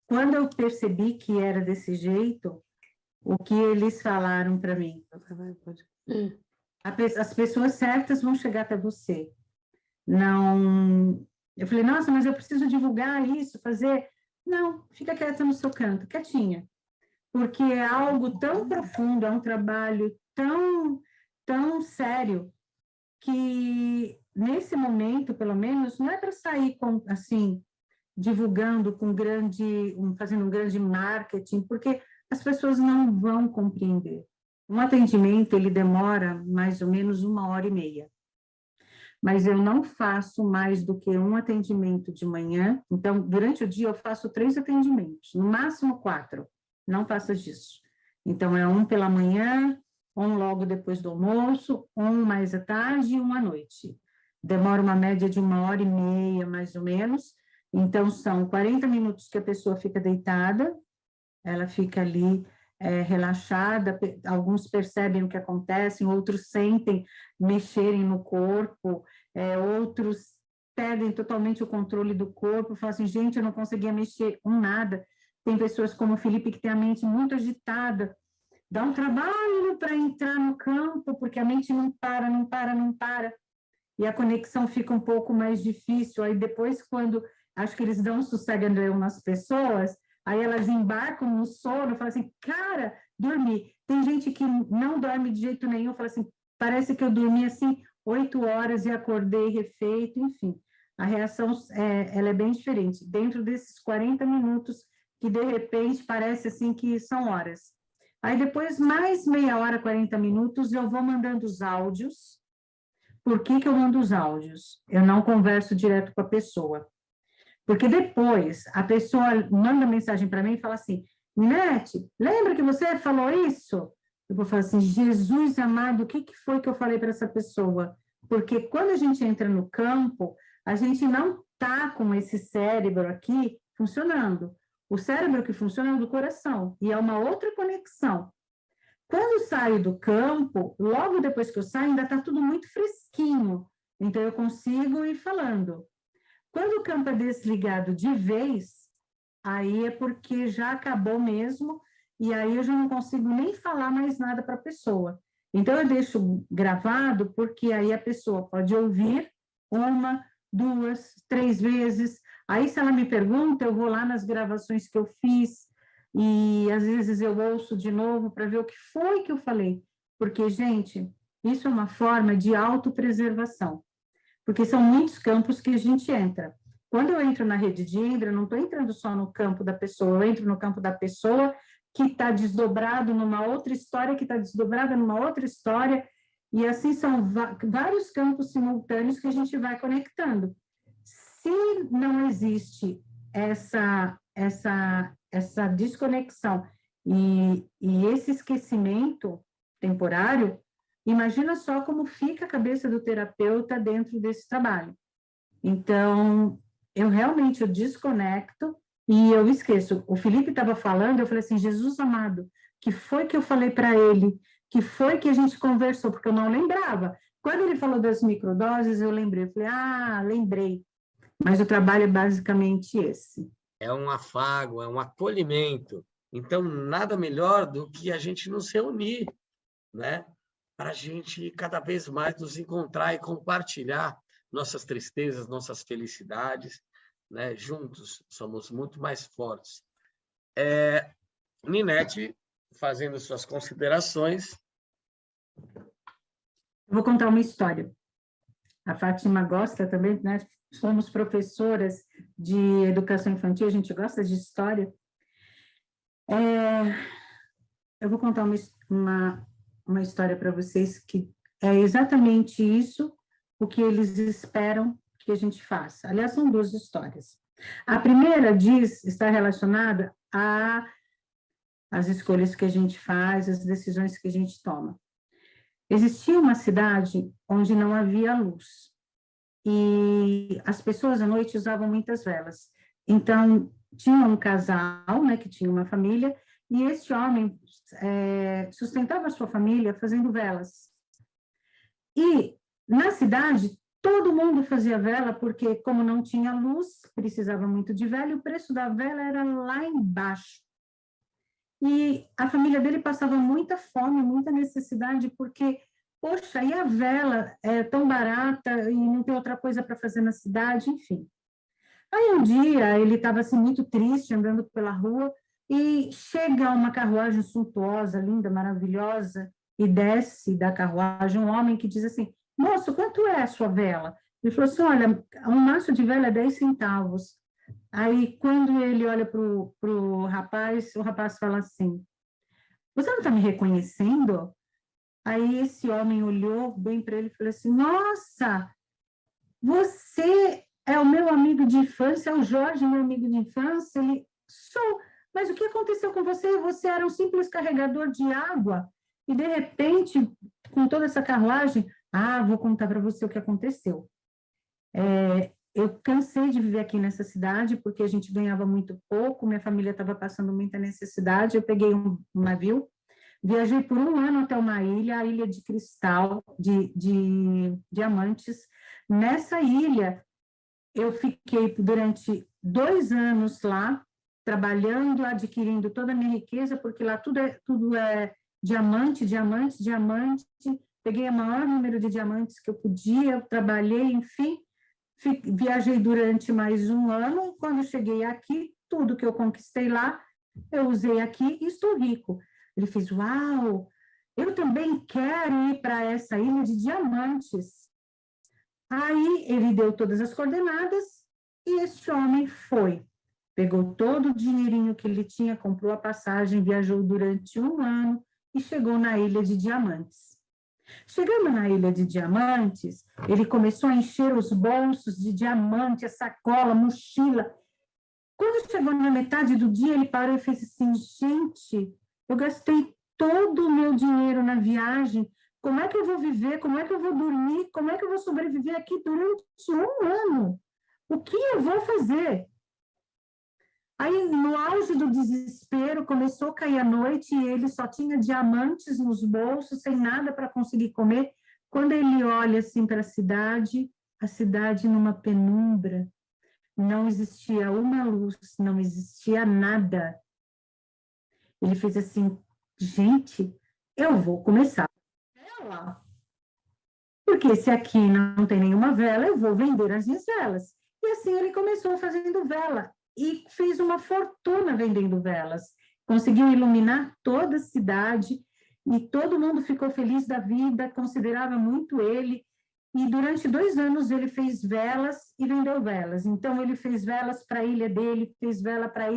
Quando eu percebi que era desse jeito, o que eles falaram para mim? As pessoas certas vão chegar até você. Não. Eu falei, nossa, mas eu preciso divulgar isso, fazer. Não, fica quieta no seu canto, quietinha. Porque é algo tão profundo, é um trabalho tão sério, que nesse momento, pelo menos, não é para sair com, assim, divulgando fazendo um grande marketing, porque as pessoas não vão compreender. Um atendimento, ele demora mais ou menos 1h30. Mas eu não faço mais do que um atendimento de manhã. Então, durante o dia, eu faço 3 atendimentos, no máximo 4. Não passa disso. Então, é um pela manhã, um logo depois do almoço, um mais à tarde e um à noite. Demora uma média de 1h30, mais ou menos. Então, são 40 minutos que a pessoa fica deitada, ela fica ali relaxada, alguns percebem o que acontece, outros sentem mexerem no corpo, outros perdem totalmente o controle do corpo, falam assim, gente, eu não conseguia mexer um nada. Tem pessoas como o Felipe que tem a mente muito agitada, dá um trabalho para entrar no campo, porque a mente não para, e a conexão fica um pouco mais difícil. Aí depois, quando acho que eles dão um sossego nas pessoas, aí elas embarcam no sono, falam assim, cara, dormi. Tem gente que não dorme de jeito nenhum, fala assim, parece que eu dormi assim 8 horas e acordei refeito, enfim. A reação ela é bem diferente. Dentro desses 40 minutos, que de repente parece assim que são horas. Aí depois, mais meia hora, 40 minutos, eu vou mandando os áudios. Por que eu mando os áudios? Eu não converso direto com a pessoa. Porque depois a pessoa manda mensagem para mim e fala assim, Ninete, lembra que você falou isso? Eu vou falar assim, Jesus amado, o que foi que eu falei para essa pessoa? Porque quando a gente entra no campo, a gente não está com esse cérebro aqui funcionando. O cérebro que funciona é o do coração, e é uma outra conexão. Quando eu saio do campo, logo depois que eu saio, ainda está tudo muito fresquinho, então eu consigo ir falando. Quando o campo é desligado de vez, aí é porque já acabou mesmo, e aí eu já não consigo nem falar mais nada para a pessoa. Então, eu deixo gravado, porque aí a pessoa pode ouvir 1, 2, 3 vezes. Aí, se ela me pergunta, eu vou lá nas gravações que eu fiz, e às vezes eu ouço de novo para ver o que foi que eu falei. Porque, gente, isso é uma forma de autopreservação. Porque são muitos campos que a gente entra. Quando eu entro na rede de Indra, eu não estou entrando só no campo da pessoa, eu entro no campo da pessoa que está desdobrado numa outra história, que está desdobrada numa outra história, e assim são vários campos simultâneos que a gente vai conectando. Se não existe essa desconexão e esse esquecimento temporário, imagina só como fica a cabeça do terapeuta dentro desse trabalho. Então, eu desconecto e eu esqueço. O Felipe estava falando, eu falei assim, Jesus amado, que foi que eu falei para ele? Que foi que a gente conversou? Porque eu não lembrava. Quando ele falou das microdoses, eu lembrei. Eu falei, lembrei. Mas o trabalho é basicamente esse. É um afago, é um acolhimento. Então, nada melhor do que a gente nos reunir, né? Para a gente cada vez mais nos encontrar e compartilhar nossas tristezas, nossas felicidades, né? Juntos somos muito mais fortes. Ninete, fazendo suas considerações. Eu vou contar uma história. A Fátima gosta também, né? Somos professoras de educação infantil, a gente gosta de história. Eu vou contar uma história para vocês que é exatamente isso, o que eles esperam que a gente faça. Aliás, são 2 histórias. A primeira está relacionada às escolhas que a gente faz, às decisões que a gente toma. Existia uma cidade onde não havia luz, e as pessoas à noite usavam muitas velas. Então, tinha um casal, né, que tinha uma família, e esse homem sustentava a sua família fazendo velas. E, na cidade, todo mundo fazia vela, porque, como não tinha luz, precisava muito de vela, e o preço da vela era lá embaixo. E a família dele passava muita fome, muita necessidade, porque, poxa, e a vela é tão barata e não tem outra coisa para fazer na cidade, enfim. Aí um dia ele estava assim muito triste, andando pela rua, e chega uma carruagem suntuosa, linda, maravilhosa, e desce da carruagem um homem que diz assim: moço, quanto é a sua vela? Ele falou assim: olha, um maço de vela é 10 centavos. Aí, quando ele olha para o rapaz, o rapaz fala assim: você não está me reconhecendo? Aí esse homem olhou bem para ele e falou assim: nossa, você é o meu amigo de infância, é o Jorge, meu amigo de infância. Ele, sou, mas o que aconteceu com você? Você era um simples carregador de água e, de repente, com toda essa carruagem, vou contar para você o que aconteceu. Eu cansei de viver aqui nessa cidade, porque a gente ganhava muito pouco, minha família estava passando muita necessidade, eu peguei um navio, viajei por 1 ano até uma ilha, a Ilha de Cristal, de Diamantes. Nessa ilha, eu fiquei durante 2 anos lá, trabalhando, adquirindo toda a minha riqueza, porque lá tudo é diamante, diamante, diamante. Peguei o maior número de diamantes que eu podia, trabalhei, enfim. Viajei durante mais 1 ano, e quando cheguei aqui, tudo que eu conquistei lá, eu usei aqui e estou rico. Ele fez: uau, eu também quero ir para essa ilha de diamantes. Aí ele deu todas as coordenadas e esse homem foi. Pegou todo o dinheirinho que ele tinha, comprou a passagem, viajou durante 1 ano e chegou na Ilha de Diamantes. Chegando na Ilha de Diamantes, ele começou a encher os bolsos de diamante, a sacola, a mochila. Quando chegou na metade do dia, ele parou e fez assim: gente, eu gastei todo o meu dinheiro na viagem, como é que eu vou viver, como é que eu vou dormir, como é que eu vou sobreviver aqui durante 1 ano? O que eu vou fazer? Aí, no auge do desespero, começou a cair a noite e ele só tinha diamantes nos bolsos, sem nada para conseguir comer. Quando ele olha assim para a cidade numa penumbra, não existia uma luz, não existia nada. Ele fez assim: gente, eu vou começar a vela. Porque se aqui não tem nenhuma vela, eu vou vender as minhas velas. E assim ele começou fazendo vela e fez uma fortuna vendendo velas. Conseguiu iluminar toda a cidade e todo mundo ficou feliz da vida, considerava muito ele. E durante 2 anos ele fez velas e vendeu velas. Então ele fez velas para a ilha dele, fez vela para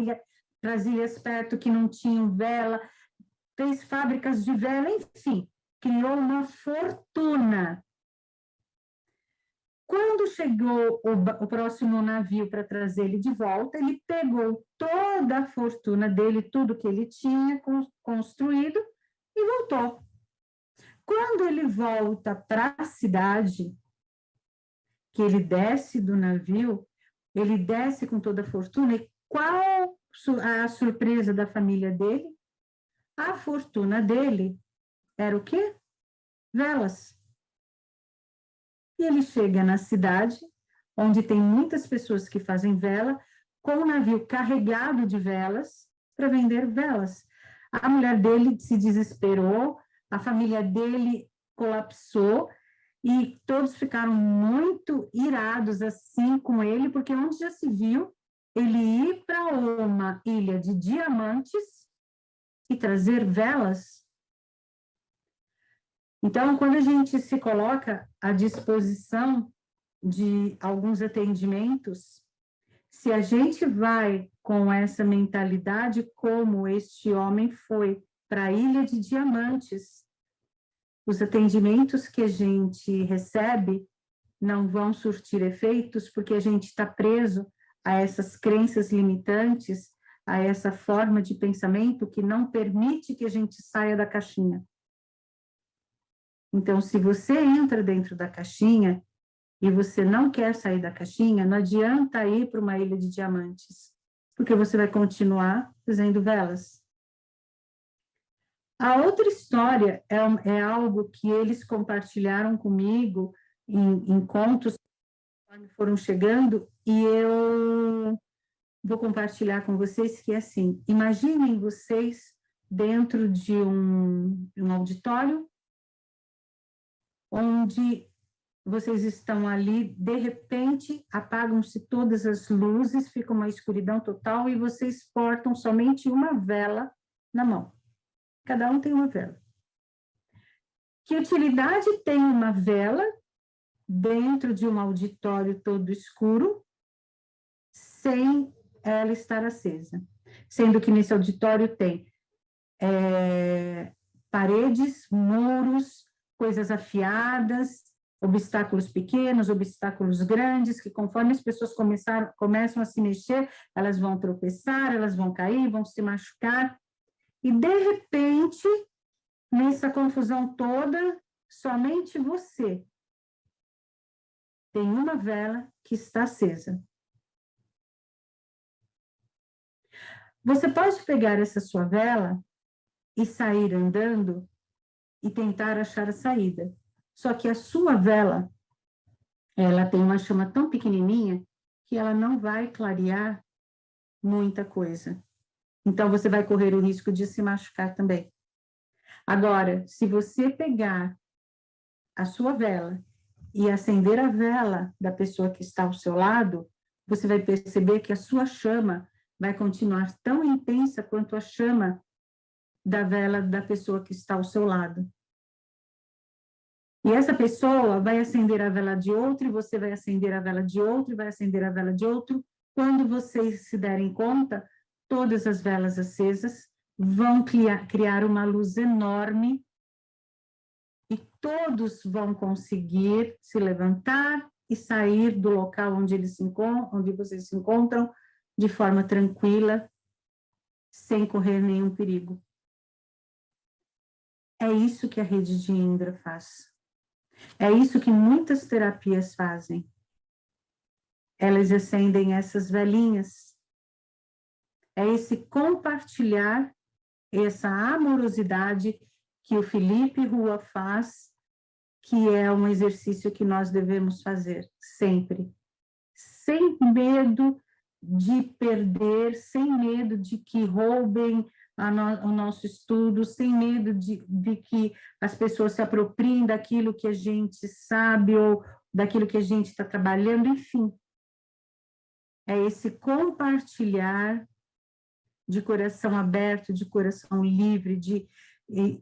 as ilhas perto que não tinham vela, fez fábricas de vela, enfim, criou uma fortuna. Quando chegou o próximo navio para trazer ele de volta, ele pegou toda a fortuna dele, tudo que ele tinha construído, e voltou. Quando ele volta para a cidade, que ele desce do navio, ele desce com toda a fortuna, e qual a surpresa da família dele? A fortuna dele era o quê? Velas. E ele chega na cidade, onde tem muitas pessoas que fazem vela, com um navio carregado de velas para vender velas. A mulher dele se desesperou, a família dele colapsou e todos ficaram muito irados assim com ele, porque onde já se viu ele ir para uma ilha de diamantes e trazer velas? Então, quando a gente se coloca à disposição de alguns atendimentos, se a gente vai com essa mentalidade, como este homem foi para a Ilha de Diamantes, os atendimentos que a gente recebe não vão surtir efeitos, porque a gente está preso a essas crenças limitantes, a essa forma de pensamento que não permite que a gente saia da caixinha. Então, se você entra dentro da caixinha e você não quer sair da caixinha, não adianta ir para uma ilha de diamantes, porque você vai continuar fazendo velas. A outra história é algo que eles compartilharam comigo em contos que foram chegando, e eu vou compartilhar com vocês, que é assim: imaginem vocês dentro de um auditório, onde vocês estão ali, de repente, apagam-se todas as luzes, fica uma escuridão total, e vocês portam somente uma vela na mão. Cada um tem uma vela. Que utilidade tem uma vela dentro de um auditório todo escuro, sem ela estar acesa? Sendo que nesse auditório tem paredes, muros, coisas afiadas, obstáculos pequenos, obstáculos grandes, que conforme as pessoas começam a se mexer, elas vão tropeçar, elas vão cair, vão se machucar. E, de repente, nessa confusão toda, somente você tem uma vela que está acesa. Você pode pegar essa sua vela e sair andando e tentar achar a saída. Só que a sua vela, ela tem uma chama tão pequenininha que ela não vai clarear muita coisa. Então, você vai correr o risco de se machucar também. Agora, se você pegar a sua vela e acender a vela da pessoa que está ao seu lado, você vai perceber que a sua chama vai continuar tão intensa quanto a chama da vela da pessoa que está ao seu lado. E essa pessoa vai acender a vela de outro, e você vai acender a vela de outro, e vai acender a vela de outro. Quando vocês se derem conta, todas as velas acesas vão criar uma luz enorme, e todos vão conseguir se levantar e sair do local onde vocês se encontram de forma tranquila, sem correr nenhum perigo. É isso que a rede de Indra faz. É isso que muitas terapias fazem. Elas acendem essas velinhas. É esse compartilhar, essa amorosidade que o Felipe Rua faz, que é um exercício que nós devemos fazer sempre. Sem medo de perder, sem medo de que roubem o nosso estudo, sem medo de que as pessoas se apropriem daquilo que a gente sabe ou daquilo que a gente está trabalhando, enfim. É esse compartilhar de coração aberto, de coração livre,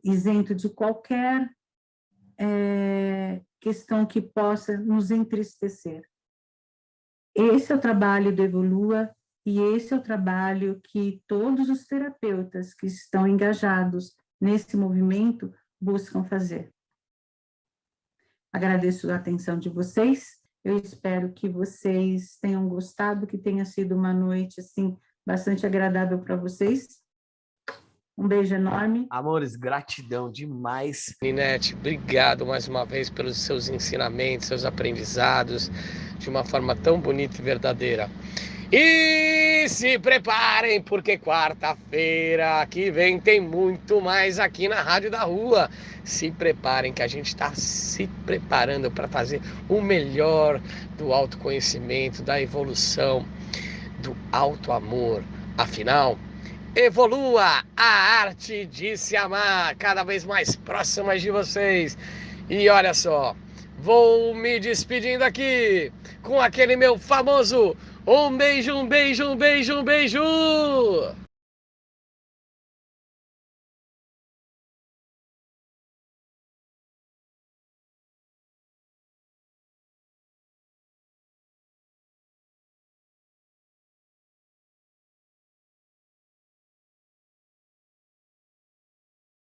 isento de qualquer questão que possa nos entristecer. Esse é o trabalho do Evolua, e esse é o trabalho que todos os terapeutas que estão engajados nesse movimento buscam fazer. Agradeço a atenção de vocês. Eu espero que vocês tenham gostado, que tenha sido uma noite assim bastante agradável para vocês. Um beijo enorme. Amores, gratidão demais. Ninete, obrigado mais uma vez pelos seus ensinamentos, seus aprendizados, de uma forma tão bonita e verdadeira. E se preparem, porque quarta-feira que vem tem muito mais aqui na Rádio da Rua. Se preparem, que a gente está se preparando para fazer o melhor do autoconhecimento, da evolução, do auto-amor. Afinal, evolua a arte de se amar, cada vez mais próximas de vocês. E olha só, vou me despedindo aqui com aquele meu famoso um beijo, um beijo, um beijo, um beijo!